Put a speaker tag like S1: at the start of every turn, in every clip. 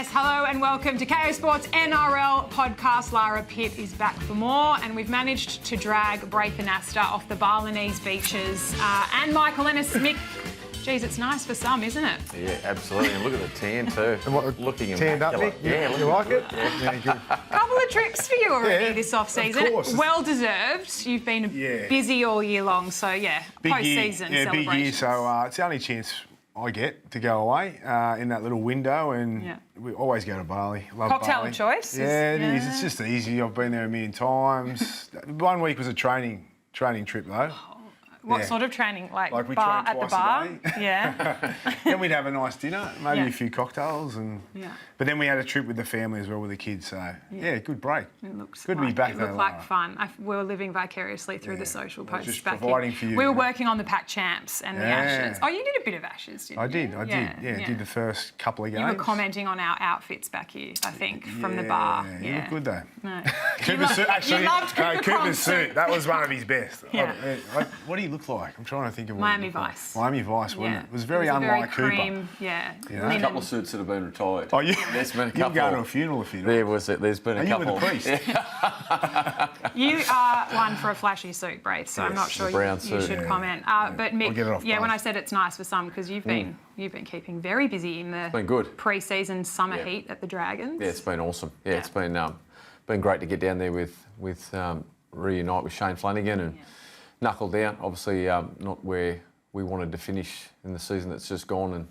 S1: Yes, hello and welcome to Kayo Sports NRL Podcast. Lara, Pitt is back for more, and we've managed to drag Braith Anasta off the Balinese beaches and Michael Ennis. Mick, geez, it's nice for some, isn't it?
S2: Yeah, absolutely. And look at the tan too.
S3: And what,
S2: looking
S3: tanned up, Mick?
S2: Yeah,
S3: you like it?
S2: Yeah,
S3: good.
S1: Couple of trips for you already this off-season.
S3: Of course.
S1: Well deserved. You've been busy all year long, so post-season
S3: celebrations.
S1: celebrations.
S3: Big year, so it's the only chance I get to go away in that little window, and we always go to Bali. Love
S1: Cocktail
S3: Bali.
S1: of choice.
S3: Yeah, it is. It's just easy. I've been there a million times. 1 week was a training trip though.
S1: What sort of training? Like
S3: we
S1: bar
S3: train
S1: at the
S3: twice
S1: bar?
S3: a day.
S1: Yeah.
S3: Then we'd have a nice dinner, maybe a few cocktails, but then we had a trip with the family as well with the kids. So good break.
S1: It looks
S3: good to be back there.
S1: It looked like fun. We were living vicariously through the social posts
S3: just
S1: back
S3: providing
S1: in.
S3: for you.
S1: We were working on the Pack Champs and the Ashes. Oh, you did a bit of Ashes, didn't you?
S3: I did. Did the first couple of games.
S1: You were commenting on our outfits back here, I think, from the bar.
S3: You look good though.
S1: No.
S3: Cooper's suit, actually.
S1: You loved
S3: Cooper's suit. That was one of his best.
S1: Yeah.
S3: What do you look like? I'm trying to think of what
S1: Miami Vice.
S3: Miami Vice, wasn't it? It was very unlike
S1: cream,
S3: Cooper.
S2: A couple of suits that have been retired.
S3: Oh, yeah.
S2: There's been a couple.
S3: You'll go to a funeral if you do.
S2: There's been a couple.
S3: You were the priest.
S1: You are one for a flashy suit, Braith, so I'm not sure you should comment. But Mick, when I said it's nice for some, because you've been keeping very busy in the pre-season summer heat at the Dragons.
S2: Yeah, it's been awesome. Yeah, it's been great to get down there with reunite with Shane Flanagan and knuckle down. Obviously, not where we wanted to finish in the season that's just gone, and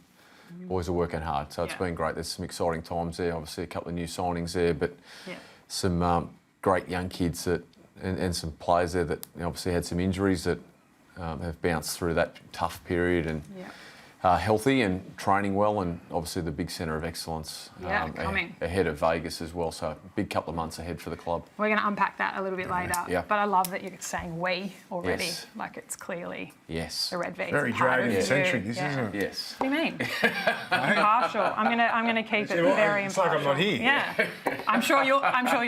S2: boys are working hard. So it's been great. There's some exciting times there. Obviously, a couple of new signings there, but some great young kids and some players there that obviously had some injuries that have bounced through that tough period and healthy and training well, and obviously the big centre of excellence ahead of Vegas as well. So a big couple of months ahead for the club.
S1: We're going to unpack that a little bit later.
S2: Yeah.
S1: But I love that you're saying we already.
S2: Yes.
S1: Like it's clearly the Red V's.
S3: Very Dragon-centric, isn't it?
S2: Yes.
S1: What do you mean? I'm partial. I'm gonna keep it very impartial.
S3: It's like I'm not here.
S1: Yeah. I'm sure you'll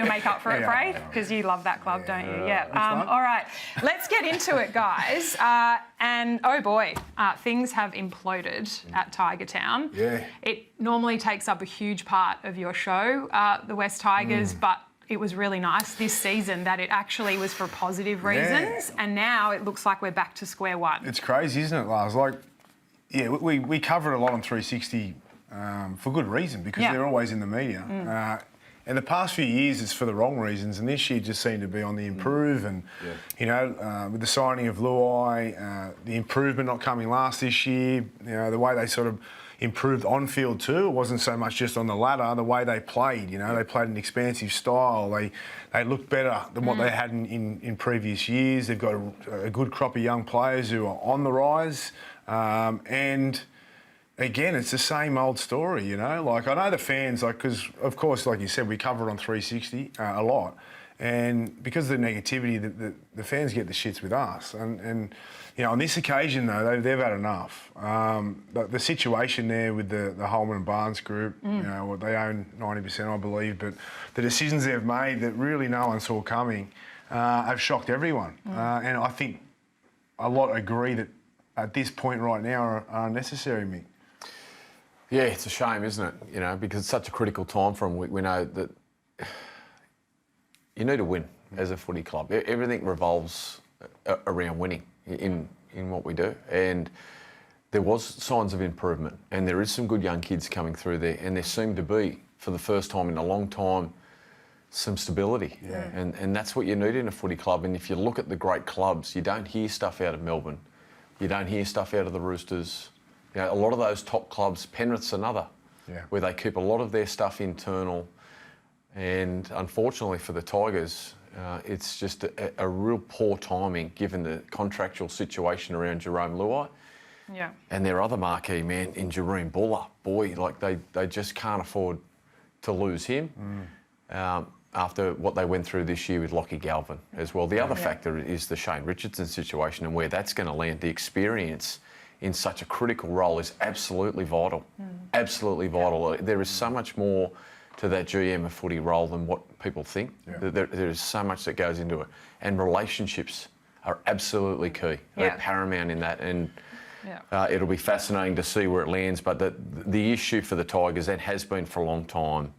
S1: make up for it, Braith, because you love that club, don't you? Yeah. All right. Let's get into it, guys. And oh boy, things have imploded at Tiger Town.
S3: Yeah.
S1: It normally takes up a huge part of your show, the West Tigers, but it was really nice this season that it actually was for positive reasons, and now it looks like we're back to square one.
S3: It's crazy, isn't it, Lars? We cover it a lot on 360 for good reason, because they're always in the media. And the past few years it's for the wrong reasons, and this year just seemed to be on the improve. And with the signing of Luai, the improvement not coming last this year, the way they sort of improved on field too. It wasn't so much just on the ladder, the way they played. They played an expansive style. They looked better than what they had in previous years. They've got a good crop of young players who are on the rise, and again, it's the same old story, Like, I know the fans, because, of course, like you said, we cover it on 360 a lot. And because of the negativity, the fans get the shits with us. And on this occasion, though, they've had enough. The situation there with the Holman and Barnes group, they own 90%, I believe, but the decisions they've made that really no one saw coming have shocked everyone. And I think a lot agree that at this point right now are unnecessary, Mick.
S2: Yeah, it's a shame, isn't it? Because it's such a critical time for them. We know that you need to win as a footy club. Everything revolves around winning in what we do. And there was signs of improvement, and there is some good young kids coming through there, and there seemed to be, for the first time in a long time, some stability. Yeah. And that's what you need in a footy club. And if you look at the great clubs, you don't hear stuff out of Melbourne. You don't hear stuff out of the Roosters. A lot of those top clubs, Penrith's another, where they keep a lot of their stuff internal. And unfortunately for the Tigers, it's just a real poor timing given the contractual situation around Jerome Luai.
S1: Yeah. And
S2: their other marquee man in Jareen Buller. Boy, they just can't afford to lose him after what they went through this year with Lockie Galvin as well. The other factor is the Shane Richardson situation, and where that's going to land. The experience in such a critical role is absolutely vital. Absolutely vital. There is so much more to that GM of footy role than what people think. There is so much that goes into it. And relationships are absolutely key. They're paramount in that. And
S1: Yeah.
S2: It'll be fascinating to see where it lands. But the issue for the Tigers, and has been for a long time,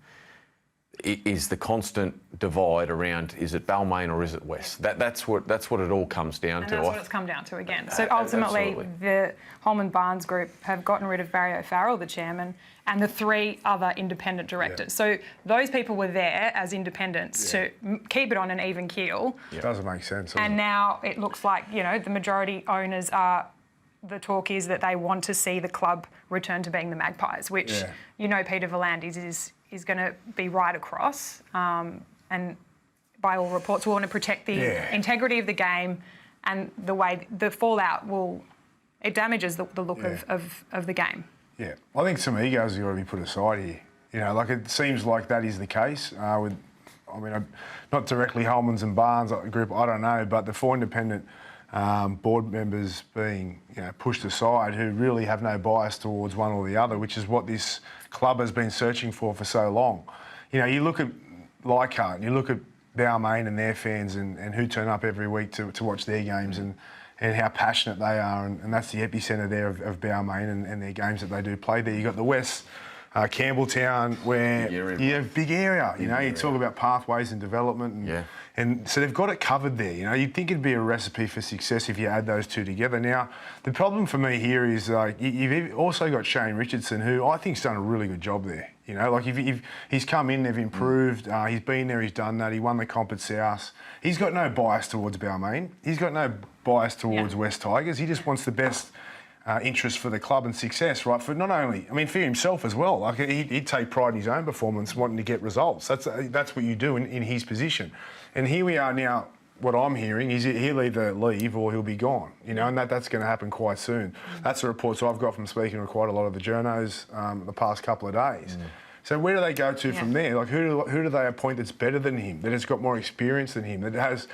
S2: is the constant divide around, is it Balmain or is it West? That's what it all comes down to.
S1: And that's what it's come down to again. So ultimately, the Holman Barnes group have gotten rid of Barry O'Farrell, the chairman, and the 3 other independent directors. So those people were there as independents to keep it on an even keel.
S3: It doesn't make sense.
S1: And now it looks like, the majority owners are, the talk is that they want to see the club return to being the Magpies, which, Peter V'landys is going to be right across. And by all reports, we want to protect the integrity of the game, and the way the fallout it damages the look of the game.
S3: Yeah, I think some egos have got to be put aside here. It seems like that is the case. Not directly Holmans and Barnes group, I don't know, but the 4 independent board members being pushed aside, who really have no bias towards one or the other, which is what this club has been searching for so long. You look at Leichhardt, and you look at Balmain and their fans, and who turn up every week to watch their games, and how passionate they are, and that's the epicentre there of Balmain and their games that they do play there. You've got the West, Campbelltown, where you have big area. You talk about pathways and development, and so they've got it covered there. You'd think it'd be a recipe for success if you add those 2 together. Now, the problem for me here is you've also got Shane Richardson, who I think's done a really good job there. If he's come in, they've improved. He's been there, he's done that. He won the comp at South. He's got no bias towards Balmain. He's got no bias towards West Tigers. He just wants the best interest for the club and success, right? For not only, for himself as well. He'd take pride in his own performance, wanting to get results. That's what you do in his position. And here we are now. What I'm hearing is he'll either leave or he'll be gone. And that's going to happen quite soon. That's the reports I've got from speaking to quite a lot of the journos the past couple of days. So where do they go to from there? Who do they appoint that's better than him, that has got more experience than him, that has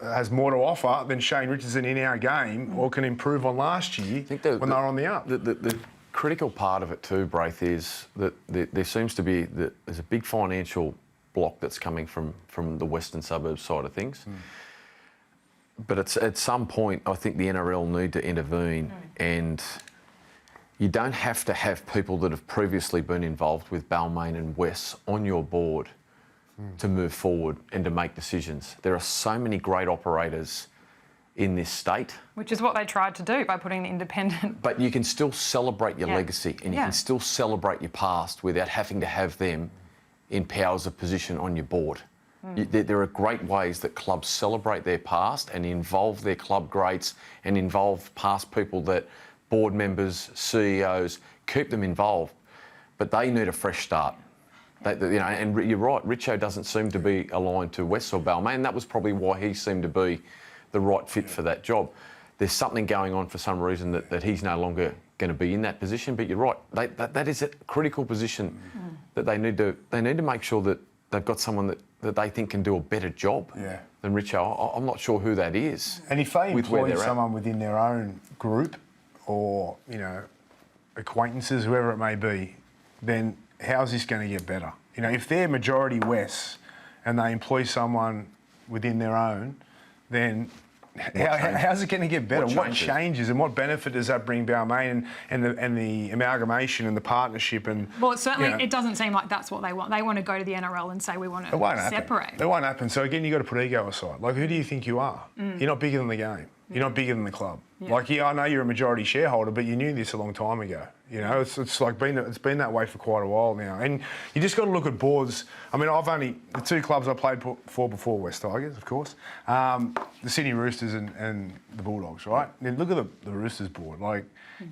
S3: has more to offer than Shane Richardson in our game, or can improve on last year when they were on the up?
S2: The critical part of it too, Braith, is that there seems to be there's a big financial block that's coming from the western suburbs side of things. But at some point, I think the NRL need to intervene, and you don't have to have people that have previously been involved with Balmain and West on your board to move forward and to make decisions. There are so many great operators in this state.
S1: Which is what they tried to do by putting the independent...
S2: But you can still celebrate your legacy, and you can still celebrate your past without having to have them in powers of position on your board. There are great ways that clubs celebrate their past and involve their club greats and involve past people, that board members, CEOs, keep them involved. But they need a fresh start. And you're right, Richo doesn't seem to be aligned to West or Balmain. That was probably why he seemed to be the right fit for that job. There's something going on for some reason that he's no longer going to be in that position. But you're right, that is a critical position that they need to make sure that they've got someone that they think can do a better job than Richo. I'm not sure who that is.
S3: And if they employ someone within their own group, or acquaintances, whoever it may be, then how's this going to get better? If they're majority West and they employ someone within their own, then how's it going to get better? What changes and what benefit does that bring Balmain and the amalgamation and the partnership? And
S1: well, it doesn't seem like that's what they want. They want to go to the NRL and say we want to separate.
S3: It won't happen. So again, you've got to put ego aside. Who do you think you are? You're not bigger than the game. You're not bigger than the club. I know you're a majority shareholder, but you knew this a long time ago. It's been that way for quite a while now. And you just got to look at boards. The 2 clubs I played for before West Tigers, of course, the Sydney Roosters and the Bulldogs, right? And look at the Roosters board.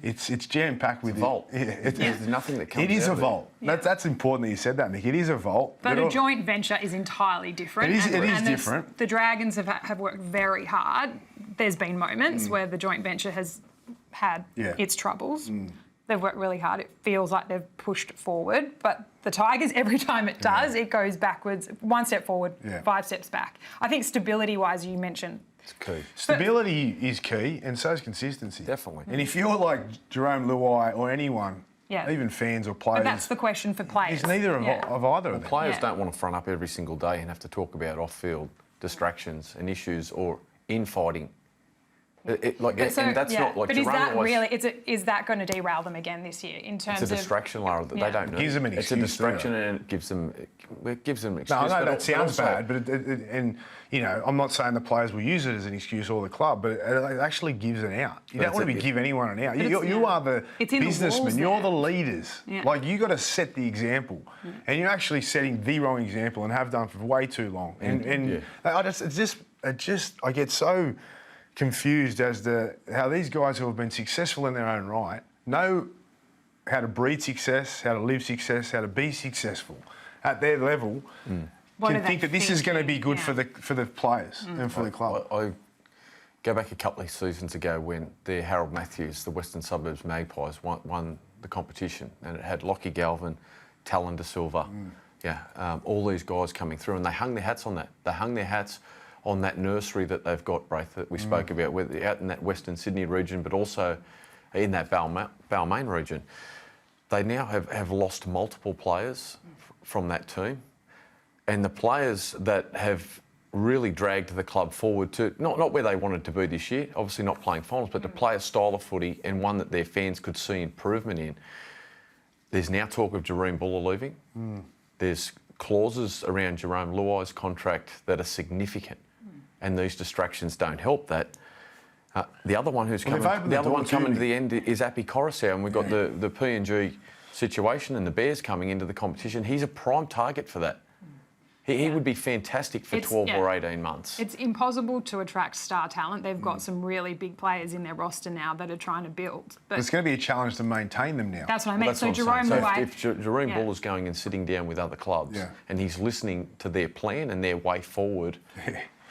S3: It's jam-packed with...
S2: It's a vault. There's nothing that comes out.
S3: It is a vault. Yeah. That's important that you said that, Mick. It is a vault.
S1: But a joint venture is entirely different.
S3: It is different.
S1: The Dragons have worked very hard. There's been moments where the joint venture has had its troubles. They've worked really hard. It feels like they've pushed forward. But the Tigers, every time it does, it goes backwards, 1 step forward, 5 steps back. I think stability-wise, you mentioned...
S2: It's key.
S3: Stability is key, and so is consistency.
S2: Definitely.
S3: And if you're like Jerome Luai or anyone, even fans or players...
S1: But that's the question for players.
S3: It's neither of either of them.
S2: Players don't want to front up every single day and have to talk about off-field distractions and issues or infighting And that's not like.
S1: But is that really? Is that going to derail them again this year in terms of?
S2: It's a distraction, Lara. That they don't know.
S3: Gives them an excuse.
S2: It's a distraction, and it gives them excuse.
S3: No, I know that sounds bad, but I'm not saying the players will use it as an excuse or the club, but it actually gives an out. You don't want to give anyone an out. You are the businessmen. You're the leaders. Yeah. Like you got to set the example, and you're actually setting the wrong example and have done for way too long. I get so confused as to how these guys who have been successful in their own right know how to breed success, how to live success, how to be successful at their level, can think that this is going to be good for the players and for the club.
S2: I go back a couple of seasons ago when the Harold Matthews, the Western Suburbs Magpies, won the competition, and it had Lockie Galvin, Talon De Silva, all these guys coming through, and they hung their hats on that. They hung their hats on that nursery that they've got, Braith, that we spoke about, out in that Western Sydney region, but also in that Balmain region. They now have lost multiple players from that team, and the players that have really dragged the club forward to, not where they wanted to be this year, obviously not playing finals, but to play a style of footy and one that their fans could see improvement in. There's now talk of Jerome Buller leaving. There's clauses around Jerome Luai's contract that are significant. And these distractions don't help that. The other one coming to the end is Appy Coruscant, and we've got the PNG situation and the Bears coming into the competition. He's a prime target for that. He would be fantastic for 12 or 18 months.
S1: It's impossible to attract star talent. They've got some really big players in their roster now that are trying to build. But
S3: it's going to be a challenge to maintain them now.
S1: That's what I mean. So Jerome
S2: Luai... if Jerome Buller's going and sitting down with other clubs and he's listening to their plan and their way forward...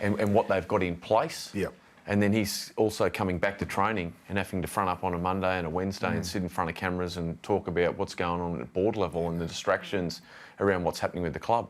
S2: And what they've got in place.
S3: Yep.
S2: And then he's also coming back to training and having to front up on a Monday and a Wednesday and sit in front of cameras and talk about what's going on at board level and the distractions around what's happening with the club.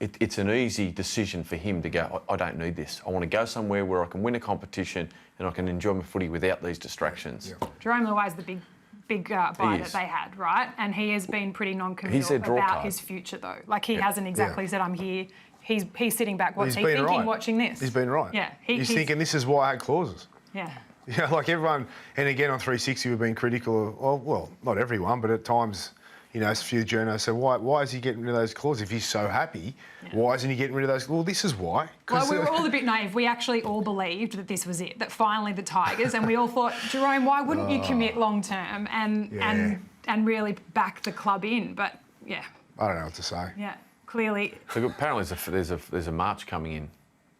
S2: It's an easy decision for him to go, I don't need this. I want to go somewhere where I can win a competition and I can enjoy my footy without these distractions.
S1: Yep. Jerome Luai's the big buy that they had, right? And he has been pretty non-committal about his future, though. Like, he hasn't exactly said, I'm here. He's sitting back. What's he thinking watching this?
S3: He's been right.
S1: Yeah.
S3: He's thinking, this is why I had clauses.
S1: Yeah.
S3: Yeah, like everyone, and again on 360 we've been critical of, well, not everyone, but at times, a few journalists say, why is he getting rid of those clauses? If he's so happy, why isn't he getting rid of those? Well, this is why.
S1: Well, we were all a bit naive. We actually all believed that this was it, that finally the Tigers, and we all thought, Jerome, why wouldn't you commit long term and really back the club in? But,
S3: I don't know what to say.
S1: Yeah. Clearly.
S2: So apparently there's a march coming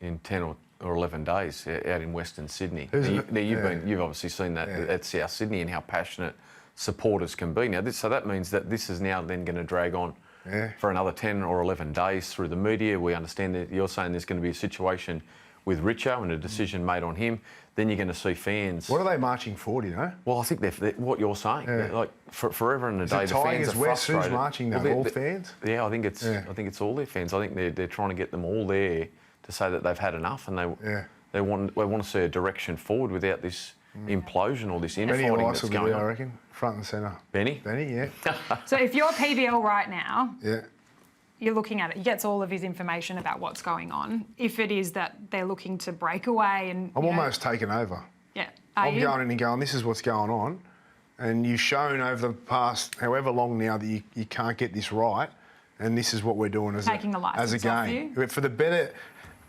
S2: in 10 or 11 days out in Western Sydney. You've obviously seen that at South Sydney and how passionate supporters can be. Now, so that means that this is now then going to drag on for another 10 or 11 days through the media. We understand that you're saying there's going to be a situation with Richo and a decision made on him. Then you're going to see fans.
S3: What are they marching for, do you know?
S2: Well, I think they're what you're saying. Like forever and a day, the fans are frustrated.
S3: Who's marching now? All fans?
S2: Yeah, I think it's all their fans. I think they're trying to get them all there to say that they've had enough, and they want to see a direction forward without this implosion or this infighting that's going on.
S3: I reckon, front and centre.
S2: Benny,
S3: yeah.
S1: So if you're PBL right now, you're looking at it. He gets all of his information about what's going on. If it is that they're looking to break away and...
S3: I'm almost taken over.
S1: Yeah.
S3: I'm going in and going, this is what's going on. And you've shown over the past however long now that you can't get this right. And this is what we're doing as a game. For the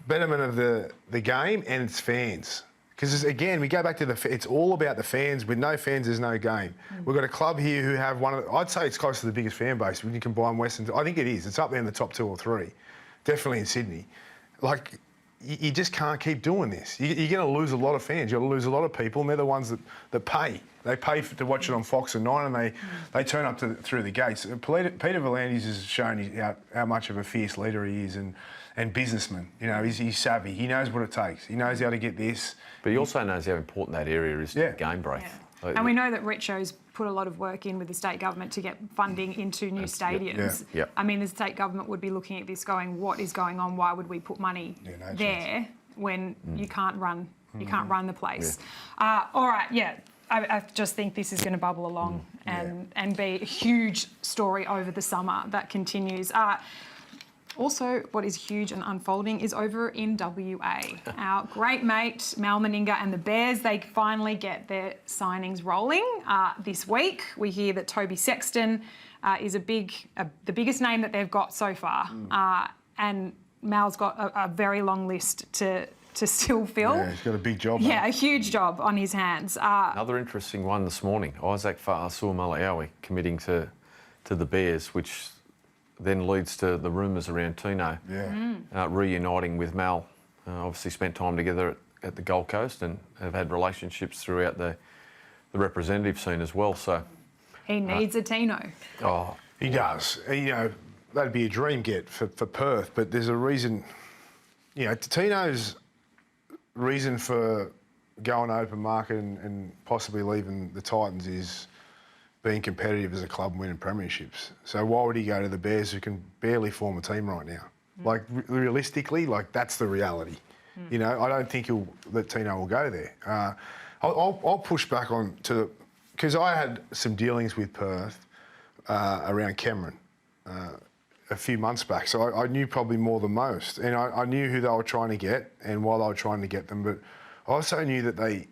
S3: betterment of the game and its fans. Because again, we go back to it's all about the fans. With no fans, there's no game. We've got a club here who have I'd say it's close to the biggest fan base when you combine Western. I think it is. It's up there in the top 2 or 3, definitely in Sydney. Like, you just can't keep doing this. You're going to lose a lot of fans. You're going to lose a lot of people, and they're the ones that pay. They pay to watch it on Fox and 9, and they turn up through the gates. Peter V'landys has shown how much of a fierce leader he is and businessman. He's savvy. He knows what it takes. He knows how to get this.
S2: But he also knows how important that area is to the game, Braith.
S1: Yeah. And we know that Richo's put a lot of work in with the state government to get funding into new stadiums.
S2: Yep.
S1: I mean, the state government would be looking at this going, what is going on? Why would we put money there when you can't run the place? All right, I just think this is going to bubble along and be a huge story over the summer that continues. Also, what is huge and unfolding is over in WA. Our great mate, Mal Meninga and the Bears, they finally get their signings rolling this week. We hear that Toby Sexton is the biggest name that they've got so far. And Mal's got a very long list to still fill.
S3: Yeah, he's got a big job.
S1: Yeah, a huge job on his hands.
S2: Another interesting one this morning, Isaac Fa'asua-Malawi committing to the Bears, which then leads to the rumours around Tino reuniting with Mal. Obviously spent time together at the Gold Coast and have had relationships throughout the representative scene as well. So
S1: he needs a Tino.
S3: Oh, he does. That'd be a dream get for Perth, but there's a reason. Tino's reason for going open market and possibly leaving the Titans is being competitive as a club and winning premierships. So why would he go to the Bears, who can barely form a team right now? Like, realistically, that's the reality. I don't think that Tino will go there. I'll push back on to, because I had some dealings with Perth around Cameron a few months back, so I knew probably more than most, and I knew who they were trying to get and why they were trying to get them, but I also knew that they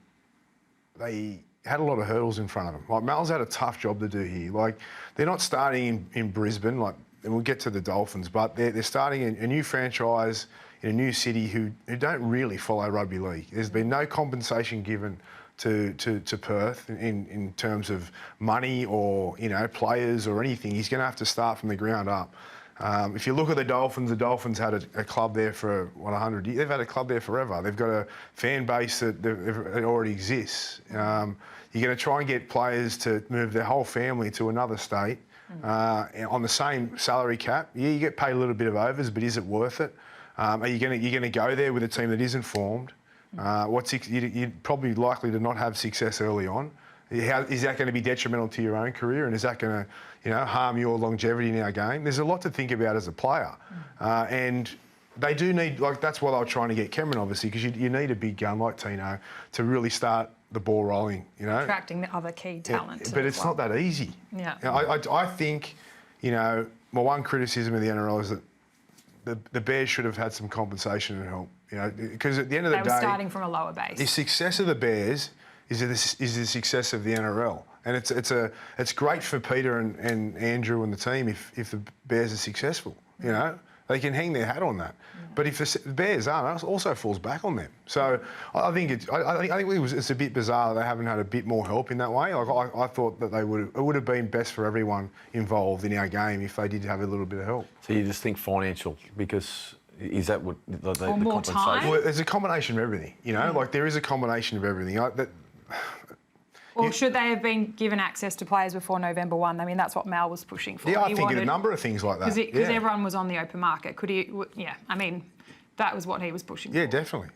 S3: had a lot of hurdles in front of them. Like, Mal's had a tough job to do here. Like, they're not starting in Brisbane, and we'll get to the Dolphins, but they're starting a new franchise in a new city who don't really follow rugby league. There's been no compensation given to Perth in terms of money or players or anything. He's going to have to start from the ground up. If you look at the Dolphins had a club there for 100 years. They've had a club there forever. They've got a fan base that already exists. You're going to try and get players to move their whole family to another state on the same salary cap. Yeah, you get paid a little bit of overs, but is it worth it? Are you going to go there with a team that isn't formed? You're probably likely to not have success early on. Is that going to be detrimental to your own career, and is that going to, harm your longevity in our game? There's a lot to think about as a player, and they do need, that's why they were trying to get Cameron, obviously, because you need a big gun like Tino to really start the ball rolling.
S1: Attracting the other key talent.
S3: Yeah, but it's not that easy.
S1: Yeah.
S3: I think, my one criticism of the NRL is that the Bears should have had some compensation and help. Because at the end of the day,
S1: they were starting from a lower base.
S3: The success of the Bears is the success of the NRL, and it's great for Peter and Andrew and the team if the Bears are successful. They can hang their hat on that. But if the Bears aren't, it also falls back on them. So I think it's a bit bizarre that they haven't had a bit more help in that way. I thought that it would have been best for everyone involved in our game if they did have a little bit of help.
S2: So you just think financial, because is that what the
S1: more
S2: compensation?
S1: time?
S3: Well, there's a combination of everything. There is a combination of everything.
S1: Or should they have been given access to players before November 1? I mean, that's what Mal was pushing for.
S3: Yeah, I think a number of things like that.
S1: Because everyone was on the open market. Could he? Yeah, I mean, that was what he was pushing for.
S3: Yeah, definitely.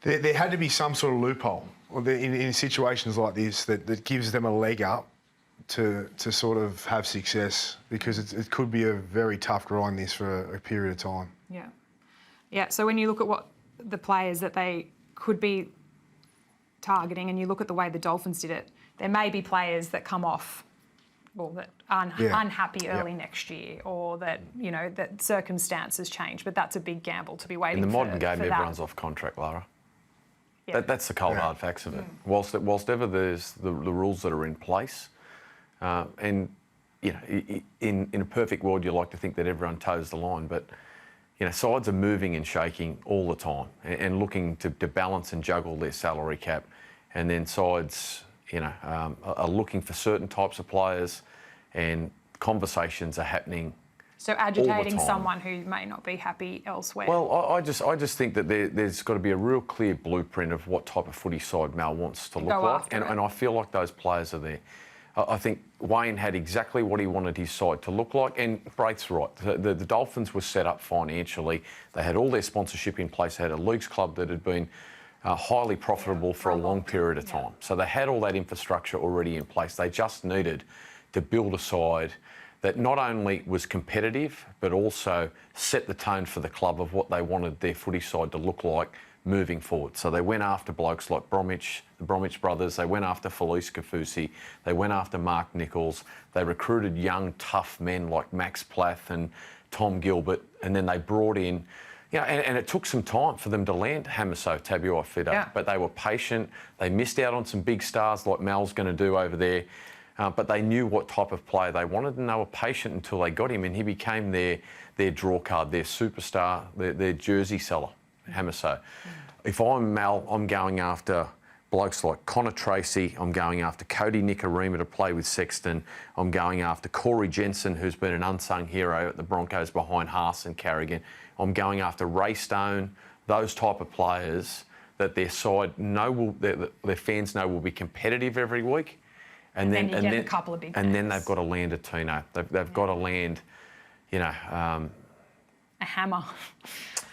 S3: There had to be some sort of loophole in situations like this that gives them a leg up to sort of have success, because it could be a very tough grind this for a period of time.
S1: Yeah. Yeah, so when you look at what the players that they could be targeting, and you look at the way the Dolphins did it, there may be players that come off, that are unhappy early next year, or that that circumstances change. But that's a big gamble to be waiting for.
S2: In the modern game,
S1: for
S2: everyone's off contract, Lara.
S1: Yeah.
S2: That's the cold hard facts of it. Whilst ever there's the rules that are in place, and in a perfect world, you like to think that everyone toes the line, but sides are moving and shaking all the time and looking to balance and juggle their salary cap, and then sides, are looking for certain types of players, and conversations are happening.
S1: So agitating someone who may not be happy elsewhere.
S2: Well, I just think that there's got to be a real clear blueprint of what type of footy side Mal wants to look like, and I feel like those players are there. I think Wayne had exactly what he wanted his side to look like, and Braith's right. The Dolphins were set up financially. They had all their sponsorship in place. They had a leagues club that had been highly profitable for a long period of time. So they had all that infrastructure already in place. They just needed to build a side that not only was competitive, but also set the tone for the club of what they wanted their footy side to look like moving forward. So they went after blokes like Bromwich, the Bromwich brothers. They went after Felice Kafusi. They went after Mark Nichols. They recruited young, tough men like Max Plath and Tom Gilbert. And then they brought in, and it took some time for them to land Hamiso Tabuai-Fidow, but they were patient. They missed out on some big stars like Mal's going to do over there. But they knew what type of player they wanted, and they were patient until they got him, and he became their draw card, their superstar, their jersey seller, Hamiso. If I'm Mal, I'm going after blokes like Connor Tracy. I'm going after Cody Nikorima to play with Sexton. I'm going after Corey Jensen, who's been an unsung hero at the Broncos behind Haas and Carrigan. I'm going after Ray Stone, those type of players that their side know their fans know will be competitive every week.
S1: And then a couple of big
S2: and then they've got to land a Tino. They've got to land, a
S1: hammer.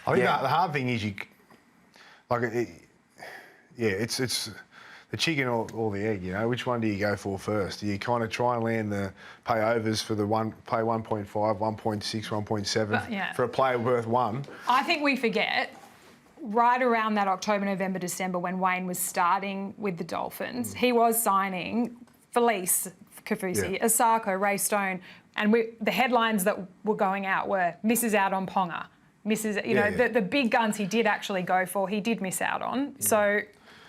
S3: I think the hard thing is it's the chicken or the egg. Which one do you go for first? Do you kind of try and land the payovers for pay 1.5, 1.6, 1.7 for a player worth one?
S1: I think we forget. Right around that October, November, December, when Wayne was starting with the Dolphins, he was signing Felice Kafusi, Asako, Ray Stone, and the headlines that were going out were misses out on Ponga, the big guns he did actually go for, he did miss out on. So,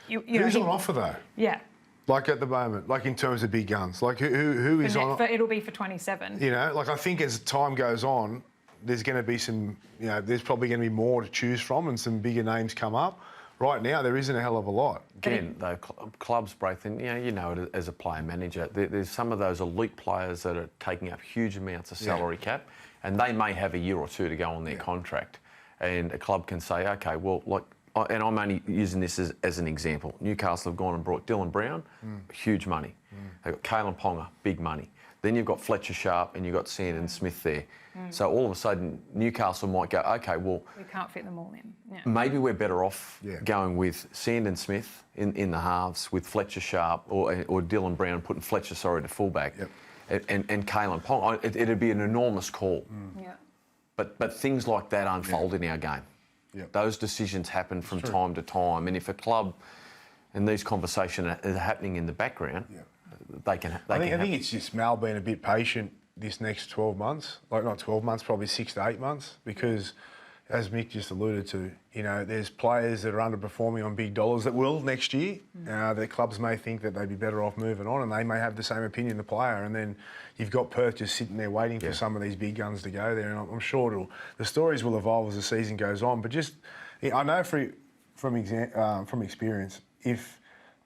S3: who's on offer though?
S1: Yeah.
S3: Like at the moment, like in terms of big guns, like who is on?
S1: It'll be for 27.
S3: I think as time goes on, there's going to be some, there's probably going to be more to choose from and some bigger names come up. Right now, there isn't a hell of a lot.
S2: Again, though, clubs, Braith, and you know it as a player manager, there's some of those elite players that are taking up huge amounts of salary cap, and they may have a year or two to go on their contract. And a club can say, okay, well, and I'm only using this as an example. Newcastle have gone and brought Dylan Brown, huge money. They've got Kalen Ponga, big money. Then you've got Fletcher Sharp and you've got Sandon Smith there. So all of a sudden, Newcastle might go, okay, well...
S1: We can't fit them all in. Yeah.
S2: Maybe we're better off going with Sandon Smith in the halves, with Fletcher Sharp or Dylan Brown, putting Fletcher, to fullback, and Kalen Ponga. It'd be an enormous call. But things like that unfold in our game. Those decisions happen from time to time. And if a club, and these conversations are happening in the background... I
S3: think it's just Mal being a bit patient this next 12 months. Like, not 12 months, probably 6 to 8 months. Because, as Mick just alluded to, there's players that are underperforming on big dollars that will next year. The clubs may think that they'd be better off moving on, and they may have the same opinion, the player. And then you've got Perth just sitting there waiting for some of these big guns to go there. And I'm sure the stories will evolve as the season goes on. But I know from experience, if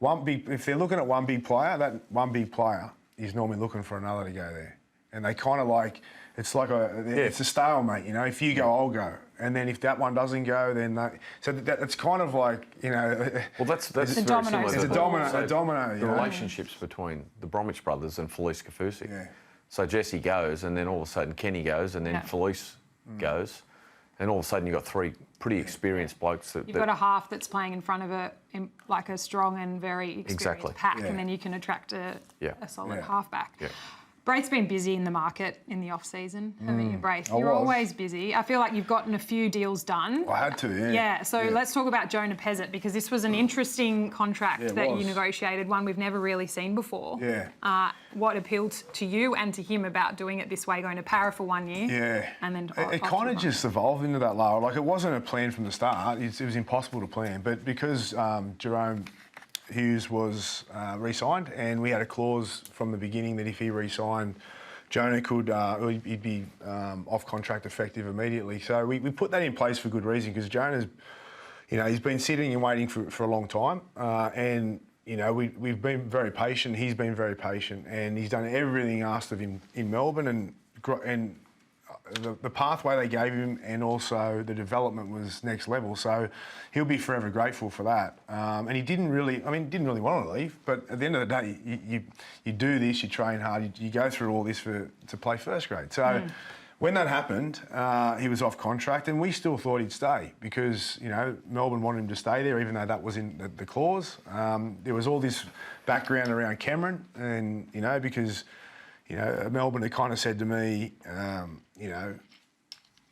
S3: they're looking at one big player, that one big player is normally looking for another to go there. And they kind of it's a stalemate, If you go, I'll go. And then if that one doesn't go, then it's kind of like,
S2: Well, that's very
S1: similar.
S3: It's a domino.
S2: The relationships between the Bromwich brothers and Felice Kafusi. So Jesse goes, and then all of a sudden Kenny goes, and then Felice goes. And all of a sudden you've got three pretty experienced blokes.
S1: You've got a half that's playing in front of a strong and very experienced pack, and then you can attract a solid halfback. Braith's been busy in the market in the off-season, haven't you, Braith? You're always busy. I feel like you've gotten a few deals done.
S3: I had to,
S1: So let's talk about Jonah Pezet, because this was an interesting contract that you negotiated, one we've never really seen before. What appealed to you and to him about doing it this way, going to Para for 1 year? And then
S3: it kind of just evolved into that, Lara. Like, it wasn't a plan from the start. It was impossible to plan. But because Jerome Hughes was re-signed, and we had a clause from the beginning that if he re-signed, Jonah he'd be off contract effective immediately. So we put that in place for good reason, because Jonah's, he's been sitting and waiting for a long time, and we've been very patient. He's been very patient, and he's done everything asked of him in Melbourne, and the pathway they gave him and also the development was next level. So he'll be forever grateful for that. And he didn't really want to leave, but at the end of the day, you do this, you train hard, you go through all this to play first grade. So when that happened, he was off contract, and we still thought he'd stay because, Melbourne wanted him to stay there, even though that was in the clause. There was all this background around Cameron, and, because... Melbourne had kind of said to me,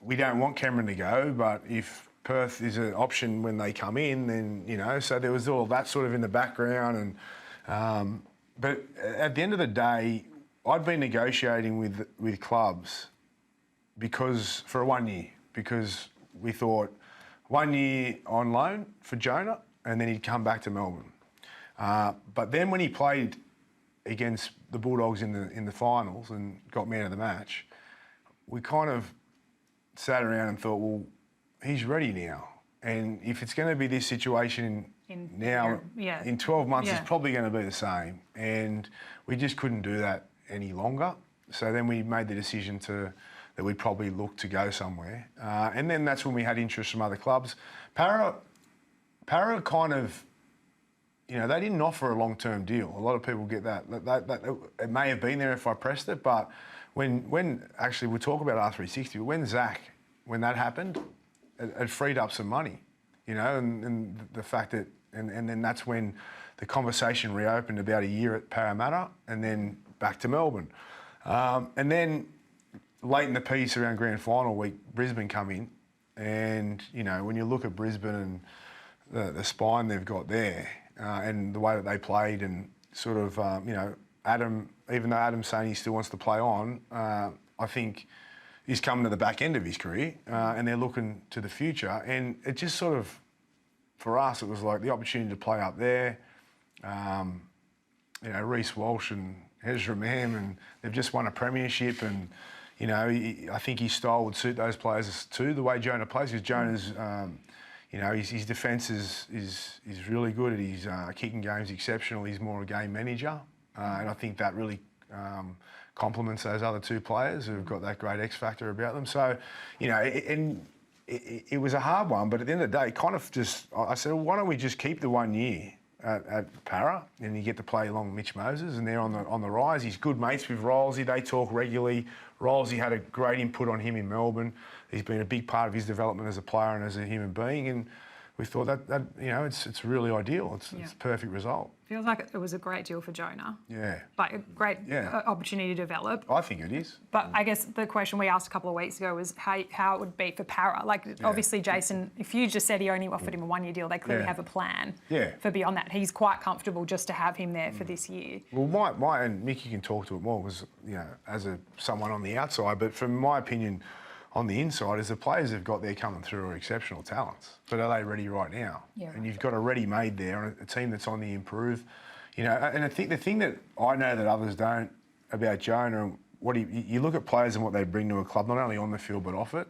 S3: we don't want Cameron to go, but if Perth is an option when they come in, then, so there was all that sort of in the background. And but at the end of the day, I'd been negotiating with clubs for 1 year, because we thought 1 year on loan for Jonah, and then he'd come back to Melbourne. But then when he played against the Bulldogs in the finals and got man of the match, we kind of sat around and thought, well, he's ready now. And if it's going to be this situation in 12 months, it's probably going to be the same. And we just couldn't do that any longer. So then we made the decision that we'd probably look to go somewhere. And then that's when we had interest from other clubs. Para kind of, they didn't offer a long-term deal. A lot of people get that. It may have been there if I pressed it, but when actually we talk about R360, when that happened, it freed up some money, and the fact that, and then that's when the conversation reopened about a year at Parramatta and then back to Melbourne. And then late in the piece around grand final week, Brisbane come in, and, when you look at Brisbane and the spine they've got there, and the way that they played, and sort of, Adam, even though Adam's saying he still wants to play on, I think he's coming to the back end of his career, and they're looking to the future. And it just sort of, for us, it was like the opportunity to play up there. Reece Walsh and Ezra Mam, and they've just won a premiership, and, I think his style would suit those players too, the way Jonah plays, because Jonah's, his defence is really good. His kicking game's exceptional. He's more a game manager, and I think that really complements those other two players who've got that great X factor about them. So, it was a hard one, but at the end of the day, kind of just, I said, well, why don't we just keep the 1 year at Para, and you get to play along Mitch Moses, and they're on the rise. He's good mates with Rolsey. They talk regularly. Rolsey had a great input on him in Melbourne. He's been a big part of his development as a player and as a human being, and we thought that it's really ideal. It's a perfect result.
S1: Feels like it was a great deal for Jonah.
S3: Yeah.
S1: Like a great opportunity to develop.
S3: I think it is.
S1: But I guess the question we asked a couple of weeks ago was how it would be for Para. Obviously, Jason, if you just said he only offered him a 1 year deal, they clearly have a plan for beyond that. He's quite comfortable just to have him there for this year.
S3: Well, my and Mick, you can talk to it more, was, as someone on the outside, but from my opinion, on the inside, is the players they've got there coming through are exceptional talents. But are they ready right now?
S1: Yeah,
S3: and you've got a ready-made there, a team that's on the improve. And I think the thing that I know that others don't about Jonah, you look at players and what they bring to a club, not only on the field but off it.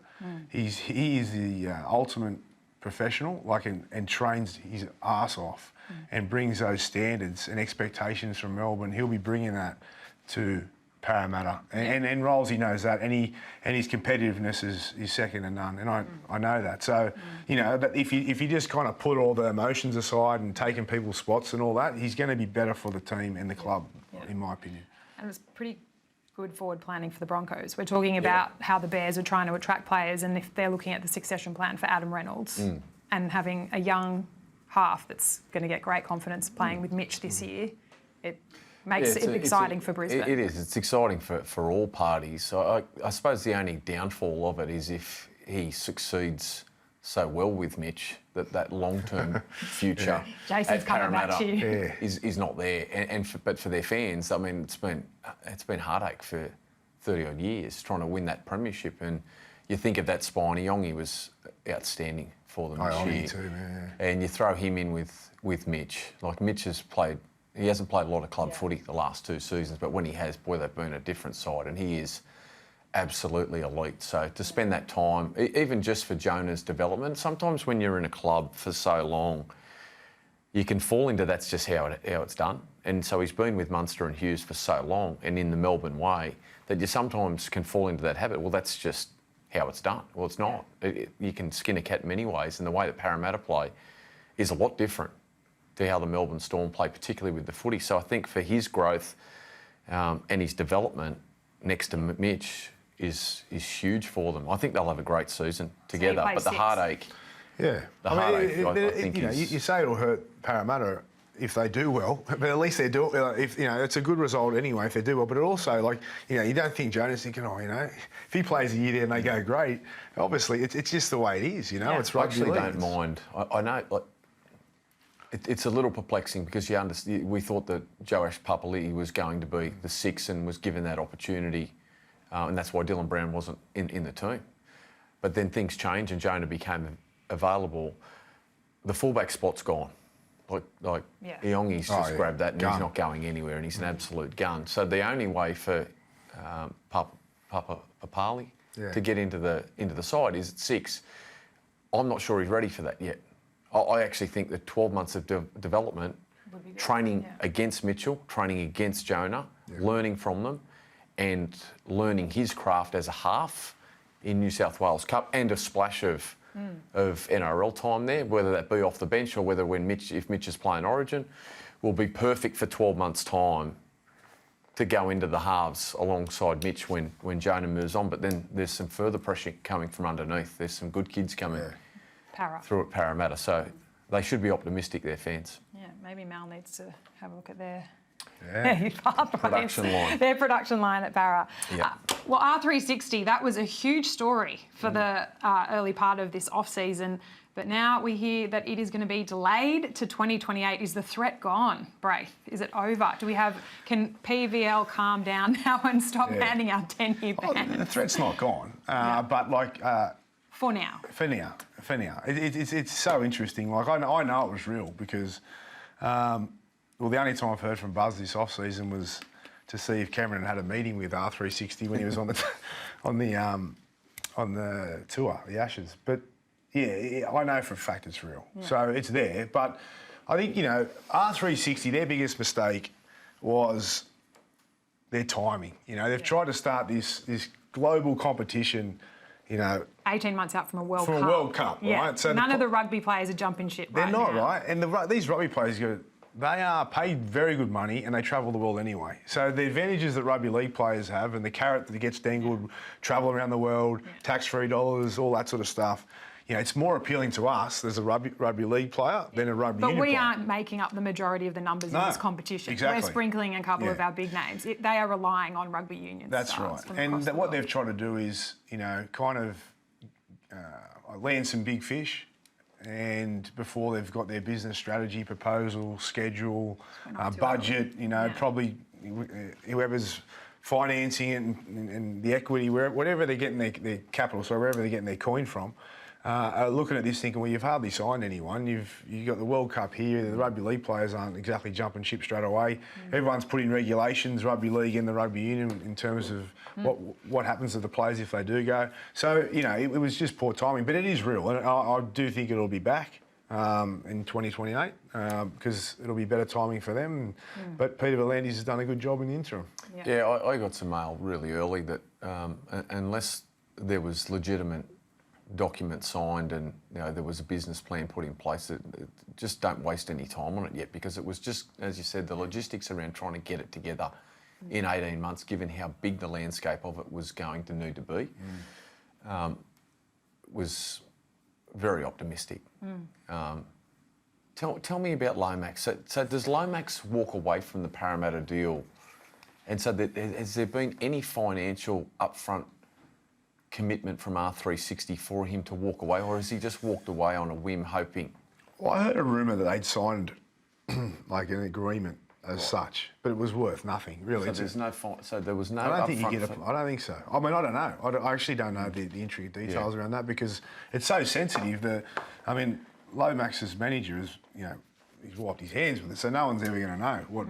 S3: He is the ultimate professional, and trains his arse off, and brings those standards and expectations from Melbourne. He'll be bringing that to Parramatta, and Rolsey knows that, and his competitiveness is second to none, and I know that. So, but if you just kind of put all the emotions aside and taking people's spots and all that, he's going to be better for the team and the club, in my opinion.
S1: And it's pretty good forward planning for the Broncos. We're talking about how the Bears are trying to attract players, and if they're looking at the succession plan for Adam Reynolds and having a young half that's going to get great confidence playing with Mitch this year, it makes it exciting for Brisbane.
S2: It is. It's exciting for all parties. So I suppose the only downfall of it is if he succeeds so well with Mitch that long-term future
S1: Jason's
S2: at
S1: coming back to you.
S2: is not there. But for their fans, I mean, it's been heartache for 30 odd years trying to win that premiership. And you think of that spine. Yongi was outstanding for them this year.
S3: Too, man.
S2: And you throw him in with Mitch. Like, Mitch has played. He hasn't played a lot of club footy the last 2 seasons, but when he has, boy, they've been a different side, and he is absolutely elite. So to spend that time, even just for Jonah's development, sometimes when you're in a club for so long, you can fall into that's just how it's done. And so he's been with Munster and Hughes for so long, and in the Melbourne way, that you sometimes can fall into that habit. Well, that's just how it's done. Well, it's not. You can skin a cat in many ways, and the way that Parramatta play is a lot different to how the Melbourne Storm play, particularly with the footy. So I think for his growth and his development next to Mitch is huge for them. I think they'll have a great season together. But the heartache,
S3: I think
S2: you
S3: say it'll hurt Parramatta. if they do well, but at least they do it. If it's a good result anyway if they do well. But it also, you don't think Jonah's thinking, if he plays a year there and they go great, obviously it's just the way it is. It's rugby league.
S2: I actually don't mind. I know. It's a little perplexing because we thought that Joash Papali'i was going to be the 6 and was given that opportunity, and that's why Dylan Brown wasn't in the team. But then things changed and Jonah became available. The fullback spot's gone. Iongi's just grabbed that and he's not going anywhere and he's an absolute gun. So the only way for Papa Papali to get into the side is at 6. I'm not sure he's ready for that yet. I actually think that 12 months of development, training against Mitchell, training against Jonah, learning from them and learning his craft as a half in New South Wales Cup and a splash of NRL time there, whether that be off the bench or whether if Mitch is playing Origin, will be perfect for 12 months' time to go into the halves alongside Mitch when Jonah moves on. But then there's some further pressure coming from underneath. There's some good kids coming through at Parramatta. So they should be optimistic, their fans.
S1: Yeah, maybe Mal needs to have a look at their
S2: production line.
S1: Their production line at Barra.
S2: Yeah.
S1: Well, R360, that was a huge story for the early part of this off-season, but now we hear that it is going to be delayed to 2028. Is the threat gone, Braith? Is it over? Can PVL calm down now and stop handing out 10-year bans?
S3: The threat's not gone, but
S1: for now.
S3: For now. It's so interesting. I know it was real because, the only time I've heard from Buzz this off-season was to see if Cameron had a meeting with R360 when he was on the tour, the Ashes. But I know for a fact it's real. Yeah. So it's there. But I think, R360, their biggest mistake was their timing. They've tried to start this global competition,
S1: 18 months out from a World Cup.
S3: From a World Cup, right? So
S1: none of the rugby players are jumping ship right now.
S3: They're not, right? And these rugby players they are paid very good money and they travel the world anyway. So the advantages that rugby league players have and the carrot that gets dangled, travel around the world, tax-free dollars, all that sort of stuff, it's more appealing to us as a rugby league player than a rugby union player.
S1: But we aren't making up the majority of the numbers in this competition.
S3: Exactly.
S1: We're sprinkling a couple of our big names. They are relying on rugby union
S3: That's
S1: stars.
S3: Right. And what they've tried to do is, kind of land some big fish. And before they've got their business strategy, proposal, schedule, budget, probably whoever's financing it and the equity, whatever they're getting their capital, so wherever they're getting their coin from, are looking at this thinking, well, you've hardly signed anyone. You've got the World Cup here. The rugby league players aren't exactly jumping ship straight away. Everyone's put in regulations, rugby league and the rugby union, in terms of what happens to the players if they do go. So, it was just poor timing. But it is real. And I do think it'll be back in 2028 because it'll be better timing for them. But Peter V'landys has done a good job in the interim.
S2: Yeah, I got some mail really early that unless there was legitimate document signed and there was a business plan put in place, just don't waste any time on it yet, because it was just, as you said, the logistics around trying to get it together in 18 months, given how big the landscape of it was going to need to be, was very optimistic. Tell me about Lomax. So does Lomax walk away from the Parramatta deal? And so has there been any financial upfront commitment from R360 for him to walk away, or has he just walked away on a whim, hoping?
S3: Well, I heard a rumour that they'd signed like an agreement as such, but it was worth nothing, really.
S2: So there's no so there was no.
S3: I don't think you get. I don't think so. I mean, I don't know. I actually don't know the intricate details around that because it's so sensitive. Lomax's manager is, he's wiped his hands with it, so no one's ever going to know what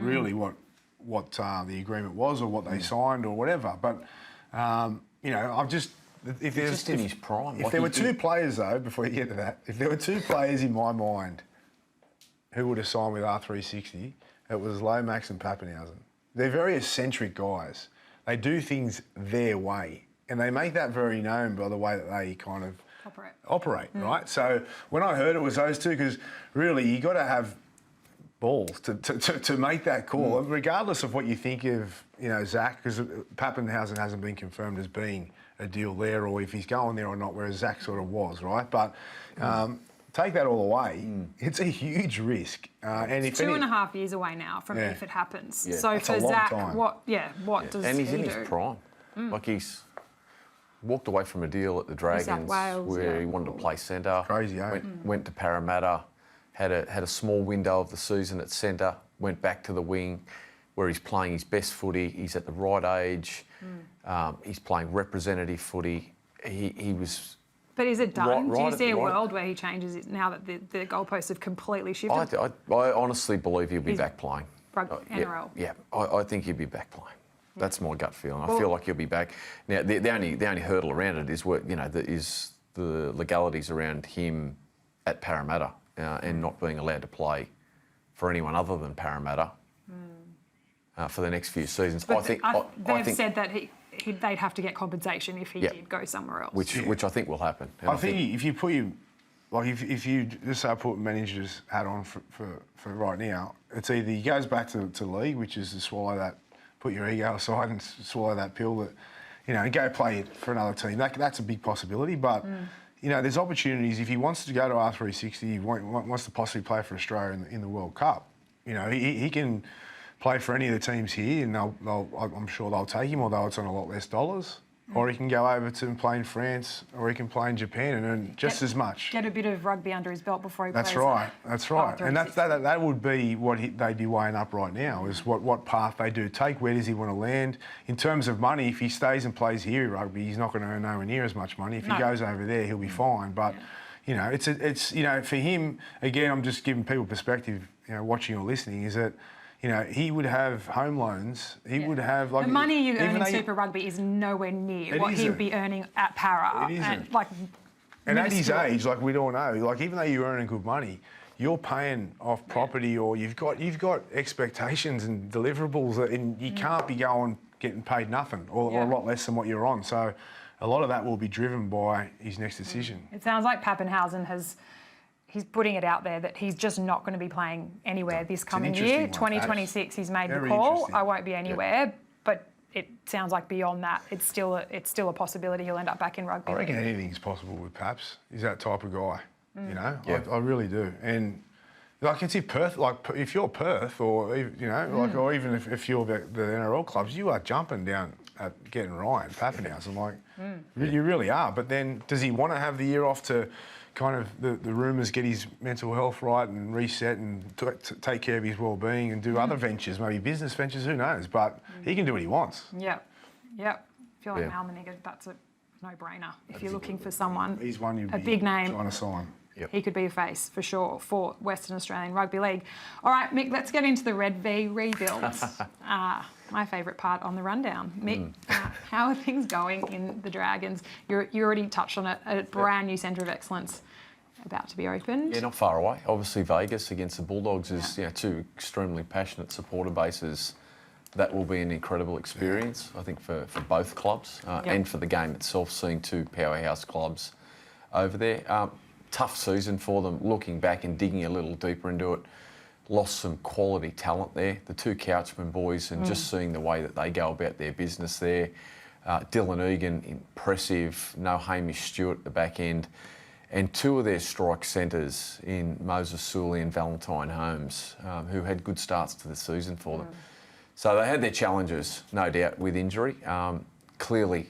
S3: the agreement was or what they signed or whatever. But I've just. If there's
S2: just in his prime.
S3: If there were two players, though, before you get to that, if there were two players in my mind who would have signed with R360, it was Lomax and Pappenhausen. They're very eccentric guys. They do things their way, and they make that very known by the way that they kind of operate, right? So when I heard it was those two, because really you got to have balls to make that call, regardless of what you think of, Zach, because Pappenhausen hasn't been confirmed as being a deal there, or if he's going there or not, whereas Zach sort of was, right? But take that all away, it's a huge risk. And
S1: it's 2.5 years away now from if it happens.
S3: Yeah.
S1: So
S3: That's
S1: for
S3: a long
S1: Zach,
S3: time.
S1: what does
S2: and he's
S1: he
S2: in
S1: do?
S2: his prime. Like he's walked away from a deal at the Dragons
S1: Wales,
S2: where he wanted to play centre.
S3: Crazy, eh?
S2: Went to Parramatta, had a small window of the season at centre, went back to the wing where he's playing his best footy. He's at the right age. He's playing representative footy. He was...
S1: But is it done? Do you see a world where he changes it now that the goalposts have completely shifted?
S2: I honestly believe he'll be back playing.
S1: NRL?
S2: Yeah, I think he'll be back playing. That's my gut feeling. I feel like he'll be back. Now, the only hurdle around it is the legalities around him at Parramatta and not being allowed to play for anyone other than Parramatta for the next few seasons.
S1: But they've said that they'd have to get compensation if he did go somewhere else.
S2: Which I think will happen. And
S3: I think if you put if you just say put manager's hat on for right now, it's either he goes back to league, which is to swallow that, put your ego aside and swallow that pill that, and go play for another team. That's a big possibility. But, there's opportunities. If he wants to go to R360, he wants to possibly play for Australia in the World Cup, he can play for any of the teams here and I'm sure they'll take him, although it's on a lot less dollars. Or he can go over to play in France, or he can play in Japan and earn just as much.
S1: Get a bit of rugby under his belt before he plays.
S3: That's right. And that would be what they'd be weighing up right now, is what path they do take. Where does he want to land? In terms of money, if he stays and plays here in rugby, he's not going to earn nowhere near as much money. If he goes over there, he'll be fine. But, it's for him, again, I'm just giving people perspective, watching or listening, is that, he would have home loans. He would have
S1: the money you earn in Super Rugby is nowhere near what he'd be earning at Para.
S3: It isn't.
S1: And
S3: at his age, we all know, even though you're earning good money, you're paying off property, or you've got expectations and deliverables, and you can't be getting paid nothing or a lot less than what you're on. So, a lot of that will be driven by his next decision.
S1: It sounds like Pappenhausen he's putting it out there that he's just not going to be playing anywhere this coming year. 2026, he's made the call. I won't be anywhere, but it sounds like beyond that, it's still a possibility he'll end up back in rugby.
S3: I reckon anything's possible with Paps. He's that type of guy, I really do. And it's if Perth, if you're Perth, or or even if you're the NRL clubs, you are jumping down at getting Ryan Pappenhausen. You really are. But then, does he want to have the year off to kind of the rumours, get his mental health right and reset and take care of his well-being and do other ventures, maybe business ventures, who knows? But he can do what he wants.
S1: Yep. I feel like Malmeniga, that's a no-brainer. If you're looking for someone,
S3: he's one you'd
S1: a big name,
S3: trying to sign.
S2: Yep.
S1: He could be a face for sure for Western Australian Rugby League. All right, Mick, let's get into the Red V rebuild. My favourite part on the rundown. Mick, how are things going in the Dragons? You already touched on it, a brand new centre of excellence about to be opened.
S2: Yeah, not far away. Obviously, Vegas against the Bulldogs is two extremely passionate supporter bases. That will be an incredible experience, I think, for both clubs and for the game itself, seeing two powerhouse clubs over there. Tough season for them, looking back and digging a little deeper into it. Lost some quality talent there. The two Couchman boys, and just seeing the way that they go about their business there. Dylan Egan, impressive. No Hamish Stewart at the back end. And two of their strike centres in Moses Sully and Valentine Holmes, who had good starts to the season for them. So they had their challenges, no doubt, with injury. Clearly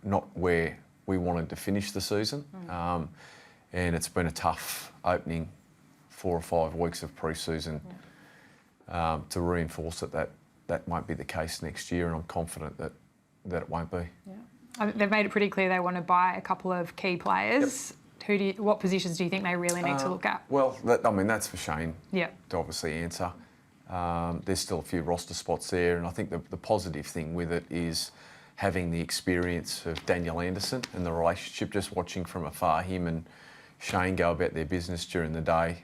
S2: not where we wanted to finish the season. And it's been a tough opening 4 or 5 weeks of pre-season to reinforce that won't be the case next year, and I'm confident that it won't be.
S1: Yeah. They've made it pretty clear they want to buy a couple of key players. Yep. What positions do you think they really need to look at?
S2: Well, that's for Shane
S1: to
S2: obviously answer. There's still a few roster spots there, and I think the positive thing with it is having the experience of Daniel Anderson and the relationship, just watching from afar him and Shane go about their business during the day.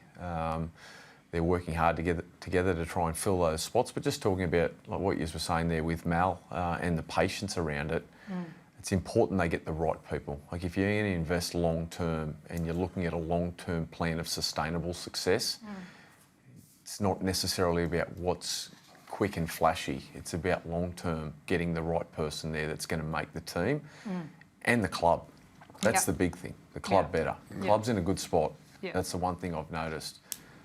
S2: They're working hard together to try and fill those spots. But just talking about what you were saying there with Mal and the patience around it, it's important they get the right people. If you're going to invest long term and you're looking at a long term plan of sustainable success, it's not necessarily about what's quick and flashy. It's about long term, getting the right person there that's going to make the team and the club. That's the big thing. The club better. The club's in a good spot.
S1: Yeah.
S2: That's the one thing I've noticed.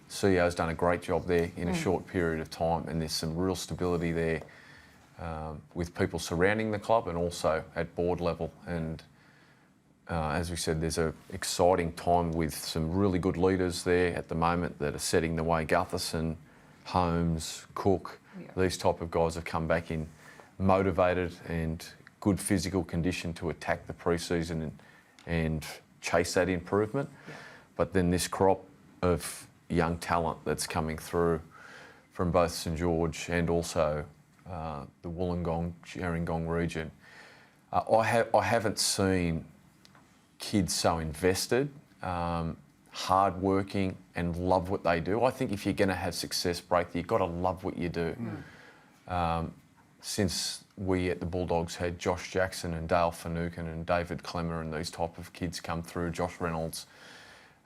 S2: CEO's done a great job there in a short period of time, and there's some real stability there with people surrounding the club and also at board level. And as we said, there's an exciting time with some really good leaders there at the moment that are setting the way. Gutherson, Holmes, Cook, these type of guys have come back in motivated and good physical condition to attack the pre-season and chase that improvement. Yeah. But then this crop of young talent that's coming through from both St George and also the Wollongong, Gerringong region, I haven't seen kids so invested, hard-working and love what they do. I think if you're going to have success, Braith, you've got to love what you do. Since we at the Bulldogs had Josh Jackson and Dale Finucane and David Clemmer and these type of kids come through, Josh Reynolds,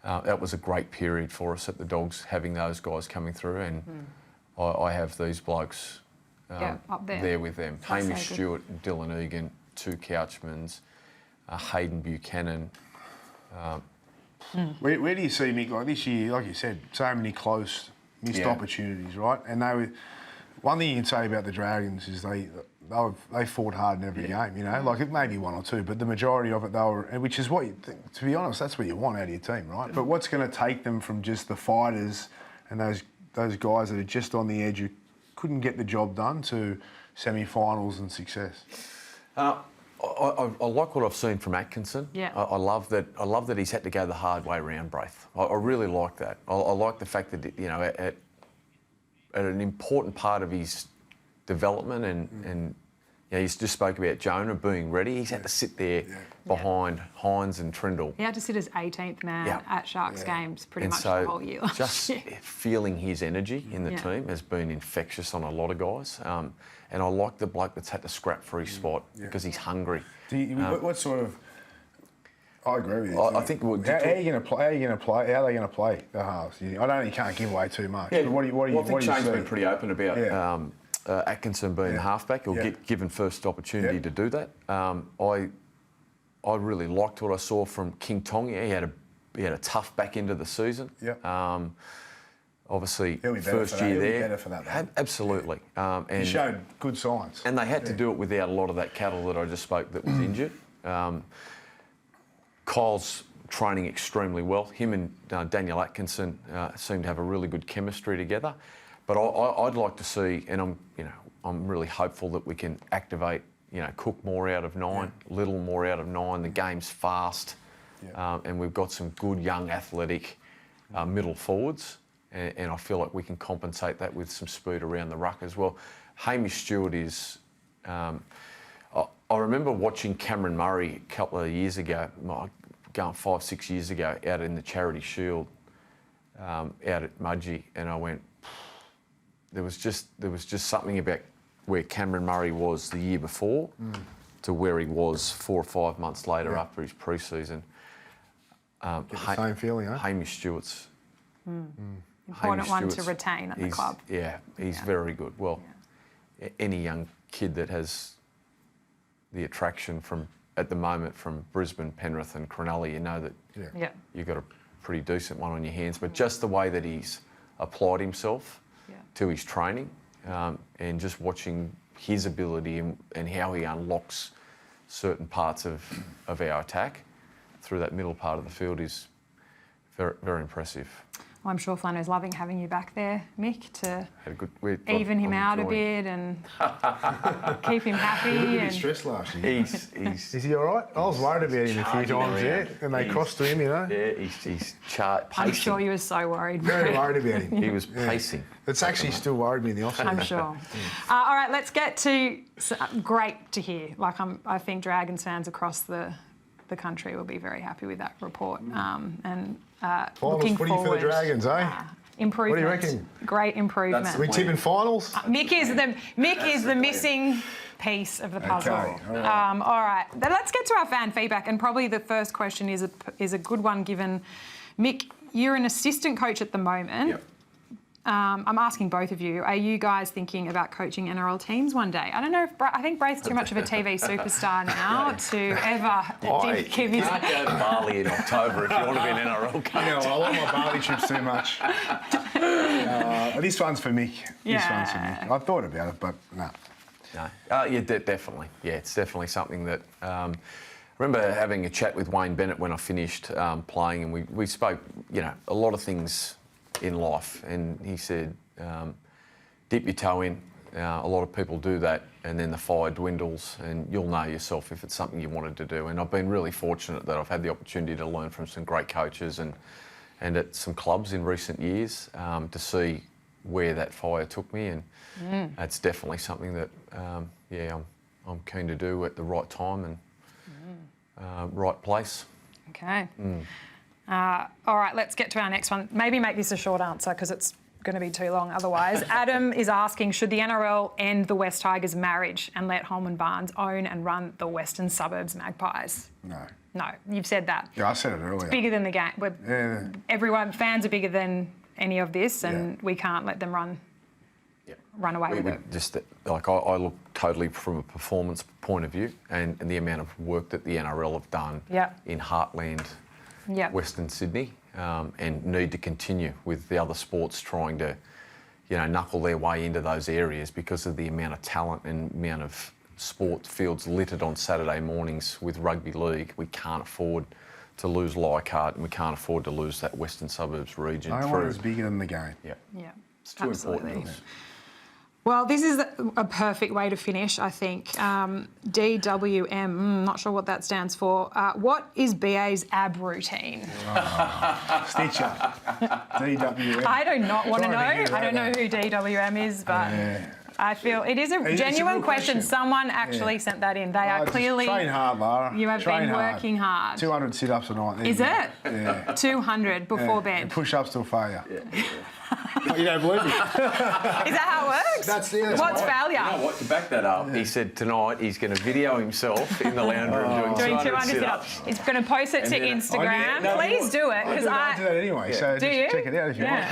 S2: that was a great period for us at the Dogs, having those guys coming through. And I have these blokes
S1: up
S2: there with them.
S1: That's
S2: Hamish
S1: so
S2: Stewart and Dylan Egan, two Couchmans, Hayden Buchanan.
S3: Where do you see, Mick, like this year, like you said, so many close missed opportunities, right? And one thing you can say about the Dragons is they fought hard in every game, you know, like it may be one or two, but the majority of it they were, which is what you think, to be honest, that's what you want out of your team, right? But what's going to take them from just the fighters and those guys that are just on the edge who couldn't get the job done to semi-finals and success?
S2: I like what I've seen from Atkinson.
S1: Yeah.
S2: I love that he's had to go the hard way round, Braith. I really like that. I like the fact that, you know, at an important part of his development and you know, he's just spoke about Jonah being ready. He's had to sit there behind Hines and Trindle.
S1: He had to sit as 18th man at Sharks games pretty much
S2: so
S1: the whole year.
S2: Just feeling his energy in the team has been infectious on a lot of guys. And I like the bloke that's had to scrap for his spot because he's hungry.
S3: What sort of... I agree with you.
S2: I think...
S3: How are they going to play the halves? I know you can't give away too much.
S2: Yeah,
S3: but what do you
S2: I think Shane's
S3: see?
S2: been pretty open about Atkinson being the halfback or given first opportunity to do that. I really liked what I saw from King Tonga. He had a tough back end of the season.
S3: Yep.
S2: Obviously, first year there.
S3: Better for that.
S2: Absolutely. And
S3: he showed good signs.
S2: And they had to do it without a lot of that cattle that I just spoke that was injured. Kyle's training extremely well. Him and Daniel Atkinson seem to have a really good chemistry together. But I'd like to see, and I'm really hopeful that we can activate, Cook more out of 9, Little more out of 9. The game's fast, and we've got some good young athletic middle forwards. And I feel like we can compensate that with some speed around the ruck as well. Hamish Stewart is... I remember watching Cameron Murray a couple of years ago, going 5-6 years ago, out in the Charity Shield, out at Mudgee, and I went... There was just something about where Cameron Murray was the year before to where he was 4 or 5 months later after his pre-season.
S3: The same feeling, huh?
S2: Hamish Stewart's...
S1: Important one to retain at the club.
S2: Yeah, he's very good. Well, any young kid that has the attraction at the moment from Brisbane, Penrith and Cronulla, you know that you've got a pretty decent one on your hands. But just the way that he's applied himself to his training and just watching his ability and how he unlocks certain parts of our attack through that middle part of the field is very, very impressive.
S1: Well, I'm sure Flano's loving having you back there, Mick, to even him out a bit and keep him happy.
S3: He looked a bit stressed last year. Is he all right? I was worried about him a few times, and they crossed to him,
S2: Yeah, he's pacing.
S1: I'm sure you were so worried.
S3: Very worried about him.
S2: He was pacing.
S3: It's actually still worried me in the off-season.
S1: I'm sure. All right, let's get to... great to hear. I think Dragons fans across the country will be very happy with that report.
S3: Finals
S1: looking
S3: footy
S1: forward,
S3: for the Dragons, eh?
S1: Improvement.
S3: What do you reckon?
S1: Great improvement.
S3: We tipping finals?
S1: Mick is the missing piece of the puzzle.
S3: Okay, all
S1: right. Then let's get to our fan feedback, and probably the first question is a good one given. Mick, you're an assistant coach at the moment.
S2: Yep.
S1: I'm asking both of you, are you guys thinking about coaching NRL teams one day? I don't know if I think Braith's too much of a TV superstar now to ever give his...
S2: You can't go to Bali in October if you want to be an NRL coach.
S3: Yeah, well, I like my Bali trips too much. This one's for Mick. This one's for Mick. I thought about it, but no.
S2: Yeah, definitely. Yeah, it's definitely something that... I remember having a chat with Wayne Bennett when I finished playing, and we spoke, a lot of things in life, and he said, dip your toe in. A lot of people do that, and then the fire dwindles, and you'll know yourself if it's something you wanted to do. And I've been really fortunate that I've had the opportunity to learn from some great coaches and at some clubs in recent years to see where that fire took me, and that's definitely something that, I'm keen to do at the right time and right place.
S1: Okay. All right, let's get to our next one. Maybe make this a short answer because it's going to be too long otherwise. Adam is asking, should the NRL end the West Tigers' marriage and let Holman Barnes own and run the Western Suburbs Magpies? No, you've said that.
S3: Yeah, I said it earlier.
S1: It's bigger than the game. Fans are bigger than any of this, and we can't let them run away with it.
S2: Just I look totally from a performance point of view, and the amount of work that the NRL have done in Heartland, Western Sydney, and need to continue with the other sports trying to, knuckle their way into those areas because of the amount of talent and amount of sport fields littered on Saturday mornings with Rugby League. We can't afford to lose Leichhardt, and we can't afford to lose that Western Suburbs region.
S3: No one is bigger than the game.
S1: Yeah,
S2: it's too important.
S1: Well, this is a perfect way to finish, I think. DWM, not sure what that stands for. What is BA's ab routine?
S3: Stitch up. DWM.
S1: I do not want to know. I don't know who DWM is, but I feel it is a genuine question. Someone actually sent that in. They are clearly...
S3: Train hard, Lara.
S1: You have been working hard.
S3: 200 sit-ups a night.
S1: Is it? Yeah. 200 before bed.
S3: And push-ups till failure. You don't believe me? Is
S1: that how it works?
S3: That's
S1: What's failure?
S2: You know what? To back that up, he said tonight he's going to video himself in the lounge room doing 200 sit-ups.
S1: He's going to post it to Instagram. Please do it, because
S3: I do that anyway. So
S1: do you?
S3: Check it out if you want.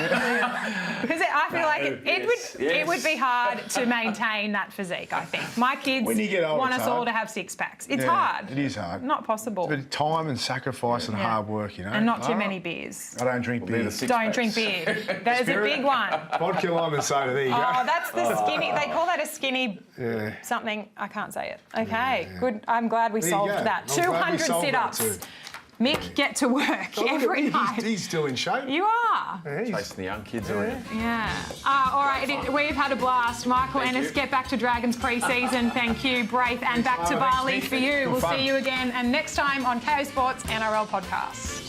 S1: Because I feel like it would be hard to maintain that physique. I think my kids want us all to have six packs. It's hard.
S3: It is hard.
S1: Not possible.
S3: It's a bit of time and sacrifice and hard work,
S1: And not too many beers.
S3: I don't drink beer.
S1: Don't drink beer. There's a big one.
S3: Vodka, lime and soda, there you go.
S1: Oh, that's the skinny, they call that a skinny something, I can't say it. Okay, good, I'm glad we solved that. 200 sit-ups. Mick, get to work every night.
S3: He's still in shape.
S1: You are.
S2: Chasing the young kids around.
S1: Yeah. All right, we've had a blast. Michael, Ennis, get back to Dragons pre-season. Thank you. Braith, and back to Bali for you. We'll see you again and next time on Kayo Sports NRL Podcast.